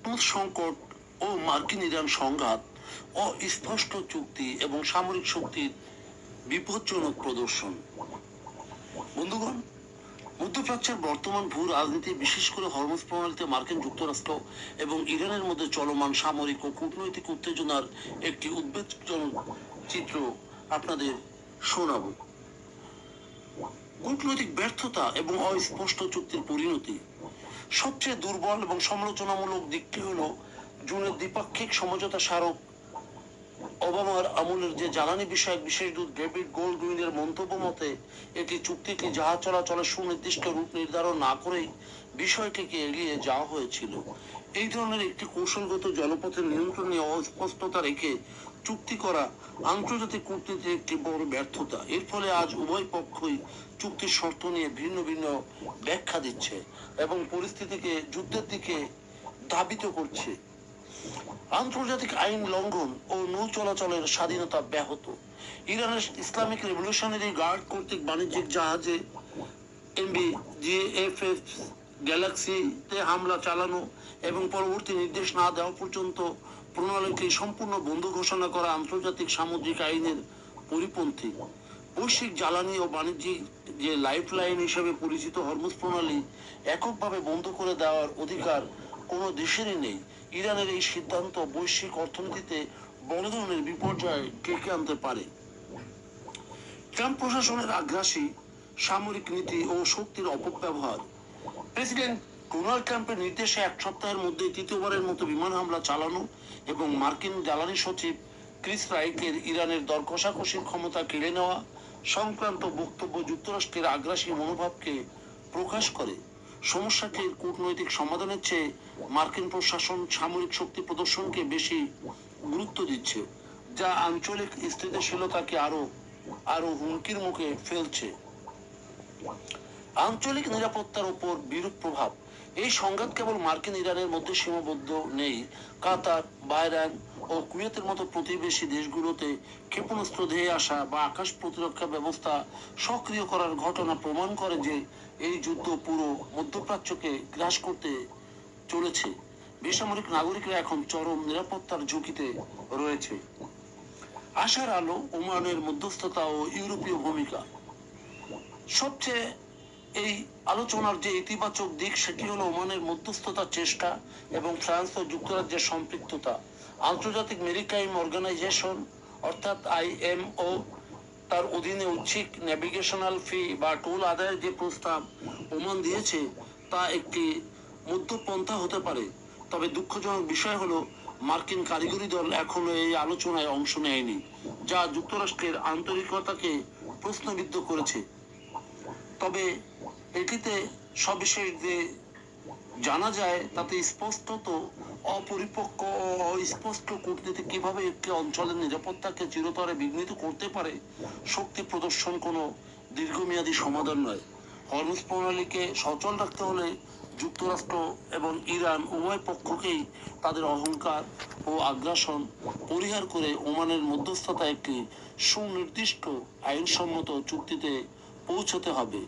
Hormuz সংকট ও মার্কিন Iran সংঘাত, অস্পষ্ট চুক্তি এবং সামরিক শক্তির বিপজ্জনক প্রদর্শন। বন্ধুগণ, মধ্যপ্রাচ্যের বর্তমান ভূ রাজনীতি, বিশেষ করে হরমুজ প্রণালীতে মার্কিন যুক্তরাষ্ট্র এবং ইরানের মধ্যে চলমান সামরিক ও কূটনৈতিক উত্তেজনার একটি উদ্বেগজনক চিত্র আপনাদের শোনাব। কূটনৈতিক ব্যর্থতা এবং অস্পষ্ট চুক্তির পরিণতি। সবচেয়ে দুর্বল এবং সমালোচনামূলক দিকটি হল জুনের দ্বিপাক্ষিক সমঝোতা স্মারক ওবামার আমলের যে জ্বালানি বিষয়ক বিশেষ দূত ডেভিড গোল্ডউইনের মন্তব্য মতে এটি চুক্তিটি জাহাজ চলাচলের সুনির্দিষ্ট রূপ নির্ধারণ না করেই বিষয়টিকে এড়িয়ে যাওয়া হয়েছিল। এই ধরনের একটি কৌশলগত জলপথের নিয়ন্ত্রণ নিয়ে অস্পষ্টতা রেখে চুক্তি করা আন্তর্জাতিক কূটনীতির একটি বড় ব্যর্থতা। এর ফলে আজ উভয় পক্ষই চুক্তির শর্ত নিয়ে ভিন্ন ভিন্ন ব্যাখ্যা দিচ্ছে এবং পরিস্থিতিকে যুদ্ধের দিকে ধাবিত করছে। আন্তর্জাতিক আইন লঙ্ঘন ও নৌ চলাচলের স্বাধীনতা ব্যাহত। ইরানের ইসলামিক রেভলিউশনারি গার্ড কর্তৃক বাণিজ্যিক জাহাজে এমভি জিএফএস গ্যালাক্সিতে হামলা চালানো এবং পরবর্তী নির্দেশ না দেওয়া পর্যন্ত প্রণালীটি সম্পূর্ণ বন্ধ ঘোষণা করা আন্তর্জাতিক সামুদ্রিক আইনের পরিপন্থী। বৈশ্বিক জ্বালানি ও বাণিজ্যিক যে লাইফলাইন হিসেবে পরিচিত হরমুজ প্রণালী এককভাবে বন্ধ করে দেওয়ার অধিকার কোনো দেশেরই নেই। ইরানের এই সিদ্ধান্ত বৈশ্বিক অর্থনীতিতে বড় ধরনের বিপর্যয় ডেকে আনতে পারে। ট্রাম্প প্রশাসনের আগ্রাসী সামরিক নীতি ও শক্তির অপব্যবহার। প্রেসিডেন্ট ডোনাল্ড ট্রাম্পের নির্দেশে এক সপ্তাহের মধ্যে তৃতীয়বারের মতো বিমান হামলা চালানো এবং মার্কিন জ্বালানি সচিব ক্রিস রাইকের ইরানের দর কষাকষির ক্ষমতা কেড়ে নেওয়া সংক্রান্ত বক্তব্য যুক্তরাষ্ট্রের আগ্রাসী মনোভাবকে প্রকাশ করে। সমস্যাটির কূটনৈতিক সমাধানের চেয়ে মার্কিন প্রশাসন সামরিক শক্তি প্রদর্শনকে বেশি গুরুত্ব দিচ্ছে, যা আঞ্চলিক স্থিতিশীলতাকে আরো হুমকির মুখে ফেলছে। আঞ্চলিক নিরাপত্তার উপর বিরূপ প্রভাব। এই সংঘাত কেবল মার্কিন ইরানের মধ্যে সীমাবদ্ধ নেই। কাতার, বাহরাইন ও কুয়েতের মতো প্রতিবেশী দেশগুলোতে ক্ষেপণাস্ত্র ধেয়ে আসা বা আকাশ প্রতিরক্ষা ব্যবস্থা সক্রিয় করার ঘটনা প্রমাণ করে যে এই যুদ্ধ পুরো মধ্যপ্রাচ্যকে গ্রাস করতে চলেছে। বেসামরিক নাগরিকরা এখন চরম নিরাপত্তার ঝুঁকিতে রয়েছে। আশার আলো, ওমানের মধ্যস্থতা ও ইউরোপীয় ভূমিকা। সবচেয়ে এই আলোচনার যে ইতিবাচক দিক সেটি হলো ওমানের মধ্যস্থতার চেষ্টা এবং ফ্রান্স ও যুক্তরাজ্যের সম্পৃক্ততা। আন্তর্জাতিক মেরিটাইম অর্গানাইজেশন অর্থাৎ আইএমও তার অধীনে ঐচ্ছিক ন্যাভিগেশনাল ফি বা টোল আদায়ের যে প্রস্তাব ওমান দিয়েছে তা একটি মধ্যপন্থা হতে পারে। তবে দুঃখজনক বিষয় হলো মার্কিন কারিগরি দল এখনো এই আলোচনায় অংশ নেয়নি, যা যুক্তরাষ্ট্রের আন্তরিকতাকে প্রশ্নবিদ্ধ করেছে। তবে এটিতে সবিশেষ যে জানা যায় তাতে স্পষ্টত অপরিপক্ক ও অস্পষ্ট কূটনীতি কিভাবে একটি অঞ্চলের নিরাপত্তাকে চিরতরে বিঘ্নিত করতে পারে। শক্তি প্রদর্শন কোনো দীর্ঘমেয়াদী সমাধান নয়। হরমুজ প্রণালীকে সচল রাখতে হলে যুক্তরাষ্ট্র এবং ইরান উভয় পক্ষকেই তাদের অহংকার ও আগ্রাসন পরিহার করে ওমানের মধ্যস্থতা একটি সুনির্দিষ্ট আইনসম্মত চুক্তিতে পৌঁছতে হবে।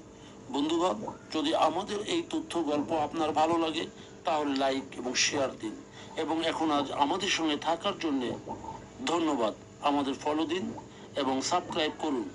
বন্ধুগণ, যদি আমাদের এই তথ্য গল্প আপনার ভালো লাগে তাহলে লাইক এবং শেয়ার দিন এবং এখন আজ আমাদের সঙ্গে থাকার জন্য ধন্যবাদ। আমাদের ফলো দিন এবং সাবস্ক্রাইব করুন।